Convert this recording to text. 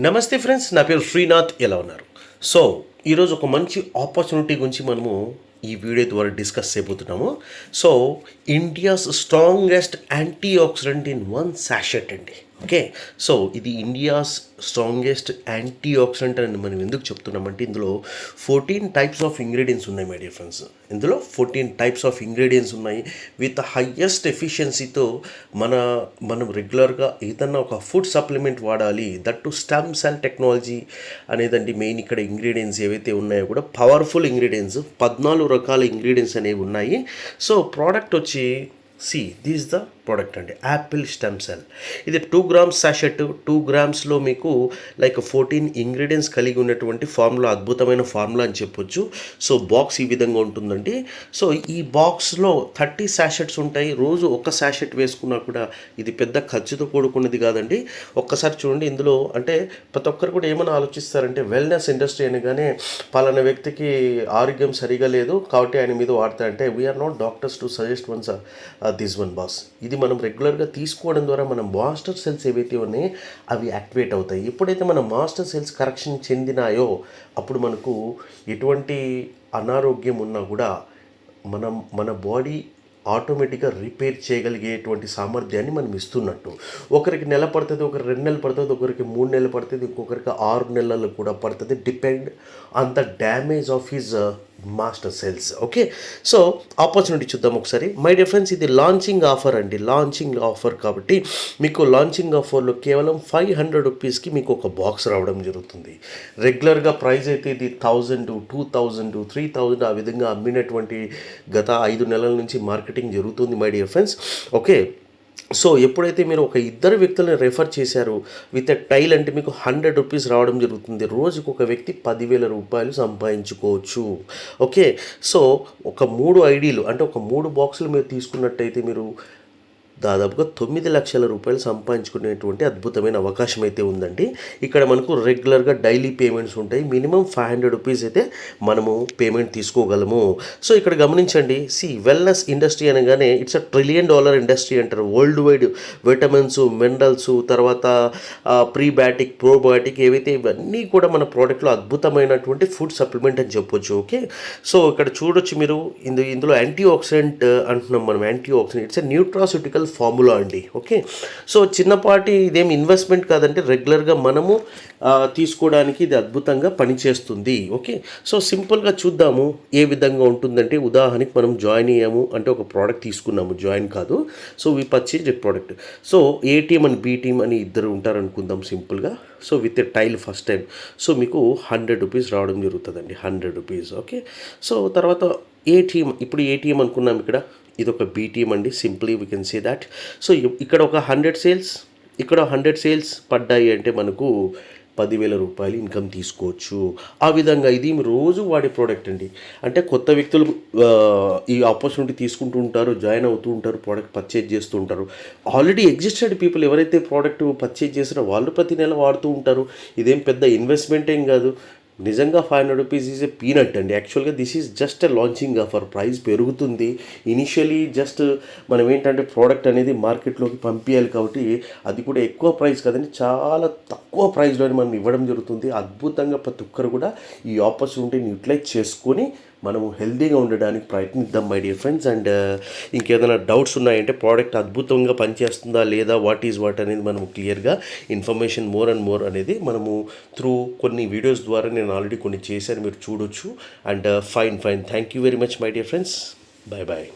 నమస్తే ఫ్రెండ్స్, నా పేరు శ్రీనాథ్. ఎలా ఉన్నారు? సో ఈరోజు ఒక మంచి ఆపర్చునిటీ గురించి మనము ఈ వీడియో ద్వారా డిస్కస్ చేయబోతున్నాము. So India's strongest antioxidant in one sachet అండి. ఓకే, సో ఇది ఇండియాస్ స్ట్రాంగెస్ట్ యాంటీ ఆక్సిడెంట్ అని మనం ఎందుకు చెప్తున్నామంటే ఇందులో 14 టైప్స్ ఆఫ్ ఇంగ్రీడియంట్స్ ఉన్నాయి మై డియర్ ఫ్రెండ్స్. ఇందులో 14 టైప్స్ ఆఫ్ ఇంగ్రీడియంట్స్ ఉన్నాయి విత్ హయ్యెస్ట్ ఎఫిషియన్సీతో. మనం రెగ్యులర్గా ఏదన్నా ఒక ఫుడ్ సప్లిమెంట్ వాడాలి, that to stem cell technology అనేదండి మెయిన్. ఇక్కడ ఇంగ్రీడియంట్స్ ఏవైతే ఉన్నాయో కూడా పవర్ఫుల్ ఇంగ్రీడియంట్స్, 14 రకాల ఇంగ్రీడియంట్స్ అనేవి ఉన్నాయి. సో ప్రోడక్ట్ వచ్చి దిస్ ద ప్రోడక్ట్ అండి, యాపిల్ స్టెమ్ సెల్. ఇది 2 grams సాషెట్. 2 grams మీకు లైక్ 14 ఇంగ్రీడియంట్స్ కలిగి ఉన్నటువంటి ఫార్ములా, అద్భుతమైన ఫార్ములా అని చెప్పొచ్చు. సో బాక్స్ ఈ విధంగా ఉంటుందండి. సో ఈ బాక్స్లో 30 సాషెట్స్ ఉంటాయి. రోజు ఒక సాషెట్ వేసుకున్నా కూడా ఇది పెద్ద ఖర్చుతో కూడుకున్నది కాదండి. ఒక్కసారి చూడండి, ఇందులో అంటే ప్రతి ఒక్కరు కూడా ఏమైనా ఆలోచిస్తారంటే వెల్నెస్ ఇండస్ట్రీ అనగానే పలానా వ్యక్తికి ఆరోగ్యం సరిగా లేదు కాబట్టి ఆయన మీద వాడతారంటే we are not doctors to suggest this one boss. ఇది మనం రెగ్యులర్గా తీసుకోవడం ద్వారా మన మాస్టర్ సెల్స్ ఏవైతే ఉన్నాయో అవి యాక్టివేట్ అవుతాయి. ఎప్పుడైతే మన మాస్టర్ సెల్స్ కరెక్షన్ చెందినాయో అప్పుడు మనకు ఎటువంటి అనారోగ్యం ఉన్నా కూడా మన బాడీ ఆటోమేటిక్గా రిపేర్ చేయగలిగేటువంటి సామర్థ్యాన్ని మనం ఇస్తున్నట్టు. ఒకరికి నెల పడుతుంది, ఒకరికి 2 నెలలు పడుతుంది, ఒకరికి 3 నెలలు పడుతుంది, ఇంకొకరికి 6 నెలలు కూడా పడుతుంది. Depend on the damage of his master cells. Okay, so opportunity చూద్దాం ఒకసారి. మై డియర్ ఫ్రెండ్స్, ఇది లాంచింగ్ ఆఫర్ అండి. లాంచింగ్ ఆఫర్ కాబట్టి మీకు లాంచింగ్ ఆఫర్లో కేవలం 500 రూపీస్కి మీకు ఒక బాక్స్ రావడం జరుగుతుంది. రెగ్యులర్గా ప్రైస్ అయితే ఇది 1000, 2000, 3000 ఆ విధంగా అమ్మినటువంటి గత 5 నెలల నుంచి మార్కెటింగ్ జరుగుతుంది my dear friends. Okay, so ఎప్పుడైతే మీరు ఒక 2 వ్యక్తులను రెఫర్ చేశారు విత్ ఎ టైల్ అంటే మీకు 100 రూపీస్ రావడం జరుగుతుంది. రోజుకు ఒక వ్యక్తి 10,000 రూపాయలు సంపాదించుకోవచ్చు. ఓకే, సో ఒక 3 ఐడీలు అంటే ఒక 3 బాక్సులు మీరు తీసుకున్నట్టయితే మీరు దాదాపుగా 9 లక్షల రూపాయలు సంపాదించుకునేటువంటి అద్భుతమైన అవకాశం అయితే ఉందండి. ఇక్కడ మనకు రెగ్యులర్గా డైలీ పేమెంట్స్ ఉంటాయి. మినిమం 500 రూపీస్ అయితే మనము పేమెంట్ తీసుకోగలము. సో ఇక్కడ గమనించండి, వెల్నెస్ ఇండస్ట్రీ అనగానే ఇట్స్ $1 trillion ఇండస్ట్రీ అంటారు. వరల్డ్ వైడ్ విటమిన్స్, మినరల్స్, తర్వాత ప్రీబయాటిక్, ప్రోబయాటిక్ ఏవైతే ఇవన్నీ కూడా మన ప్రోడక్ట్లో అద్భుతమైనటువంటి ఫుడ్ సప్లిమెంట్ అని చెప్పొచ్చు. ఓకే, సో ఇక్కడ చూడొచ్చు మీరు, ఇందులో యాంటీ ఆక్సిడెంట్ అంటున్నాం మనం. Antioxidant it's a nutraceutical formula అండి. ఓకే, సో చిన్నపాటి ఇదేం ఇన్వెస్ట్మెంట్ కాదంటే రెగ్యులర్గా మనము తీసుకోవడానికి ఇది అద్భుతంగా పనిచేస్తుంది. ఓకే, సో సింపుల్గా చూద్దాము ఏ విధంగా ఉంటుందంటే, ఉదాహరణకి మనం జాయిన్ అయ్యాము అంటే ఒక ప్రోడక్ట్ తీసుకున్నాము, జాయిన్ కాదు. So we purchase a product. So A team అని బి టీమ్ అని ఇద్దరు ఉంటారు అనుకుందాం సింపుల్గా. So with a tile first time so మీకు 100 రూపీస్ రావడం జరుగుతుందండి. 100 రూపీస్. ఓకే, సో తర్వాత ఏ టీమ్, ఇప్పుడు ఏ టీమ్ అనుకున్నాం, ఇక్కడ ఇది ఒక బీ టీమ్ అండి. Simply we can say that. So ఇక్కడ ఒక 100 సేల్స్, ఇక్కడ 100 సేల్స్ పడ్డాయి అంటే మనకు 10,000 రూపాయలు ఇన్కమ్ తీసుకోవచ్చు. ఆ విధంగా ఇది రోజు వాడే ప్రోడక్ట్ అండి. అంటే కొత్త వ్యక్తులు ఈ ఆపర్చునిటీ తీసుకుంటూ ఉంటారు, జాయిన్ అవుతూ ఉంటారు, ప్రోడక్ట్ పర్చేజ్ చేస్తూ ఉంటారు. ఆల్రెడీ ఎగ్జిస్టెడ్ పీపుల్ ఎవరైతే ప్రోడక్ట్ పర్చేజ్ చేస్తారో వాళ్ళు ప్రతి నెల వాడుతూ ఉంటారు. ఇదేం పెద్ద ఇన్వెస్ట్మెంట్ ఏం కాదు. నిజంగా 500 రూపీస్ ఈజ్ ఏ పీనట్ అండి. యాక్చువల్గా this is just a launching offer. Price పెరుగుతుంది. ఇనిషియలీ జస్ట్ మనం ఏంటంటే ప్రోడక్ట్ అనేది మార్కెట్లోకి పంపించాలి కాబట్టి అది కూడా ఎక్కువ ప్రైస్ కదండి, చాలా తక్కువ ప్రైస్లోనే మనం ఇవ్వడం జరుగుతుంది. అద్భుతంగా ప్రతి ఒక్కరు కూడా ఈ ఆపర్చునిటీని యూటిలైజ్ చేసుకొని మనము హెల్తీగా ఉండడానికి ప్రయత్నిద్దాం మై డియర్ ఫ్రెండ్స్. అండ్ ఇంకేదైనా డౌట్స్ ఉన్నాయంటే ప్రోడక్ట్ అద్భుతంగా పనిచేస్తుందా లేదా, వాట్ ఈజ్ వాట్ అనేది మనము క్లియర్గా ఇన్ఫర్మేషన్ మోర్ అండ్ మోర్ అనేది మనము త్రూ కొన్ని వీడియోస్ ద్వారా నేను ఆల్రెడీ కొన్ని చేశాను, మీరు చూడొచ్చు. And fine. Thank you very much my dear friends. Bye.